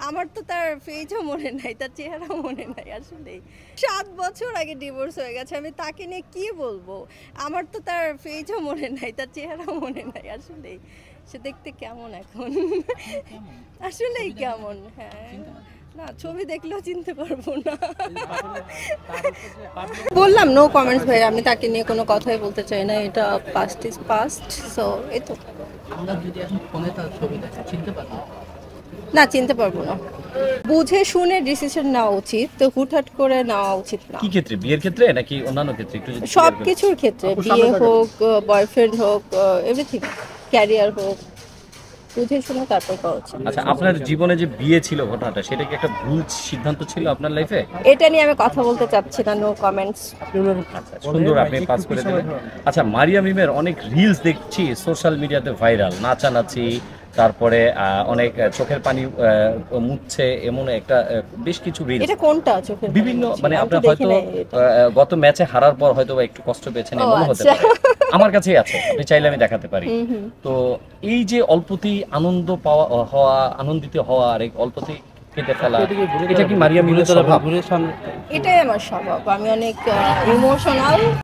আমার তো তার ফেজও মনে নাই, তার চেহারাও মনে নাই। আসলে 7 বছর আগে ডিভোর্স হয়ে গেছে, আমি তাকে নিয়ে কি বলবো। আমার তো তার ফেজও মনে নাই, তার চেহারাও মনে নাই। আসলে সে দেখতে কেমন এখন, আসলেই কেমন। হ্যাঁ না, ছবি দেখলেও চিনতে পারবো না। বললাম নো কমেন্টস ভাই, আমি তাকে নিয়ে কোনো কথাই বলতে চাই না। এটা পাস্ট ইজ পাস্ট, সো এই তো। আমরা যদি এখন ফোনে তার ছবি দেখি চিনতে পারবো না, চিনতে পারবো না। বুঝে শুনে ডিসিশন নেওয়া উচিত, তো হুটহাট করে নেওয়া উচিত না। কি ক্ষেত্রে, বিয়ের ক্ষেত্রে নাকি অন্যান্য ক্ষেত্রে? একটু সব কিছুর ক্ষেত্রে, বিয়ে হোক, বয়ফ্রেন্ড হোক, এভরিথিং, ক্যারিয়ার হোক, বুঝে শুনে তারপর করা উচিত। আচ্ছা, আপনার জীবনে যে বিয়ে ছিল ঘটনাটা, সেটা কি একটা ভুল সিদ্ধান্ত ছিল আপনার লাইফে? এটা নিয়ে আমি কথা বলতে চাচ্ছি না, নো কমেন্টস। আচ্ছা, সুন্দর, আপনি পাস করে দিলেন। আচ্ছা, মারিয়া মিমের অনেক রিলস দেখছি সোশ্যাল মিডিয়াতে ভাইরাল, নাচানাচি, তারপরে অনেক চোখের পানি মুছছে, এমন একটা বেশ কিছু রিলস। এটা কোনটা চোখের বিভিন্ন, মানে আপনার হয়তো গত ম্যাচে হারার পর হয়তো একটু কষ্ট পেয়েছেন, এমন হতে পারে। আমার কাছেই আছে, আপনি চাইলে আমি দেখাতে পারি। তো এই যে অল্পতেই আনন্দ পাওয়া হওয়া, আনন্দিত হওয়া, আর এই অল্পতেই কেটে ফেলা, এটা কি মারিয়া মিমের স্বভাব? এটাই আমার স্বভাব। আমি অনেক ইমোশনাল।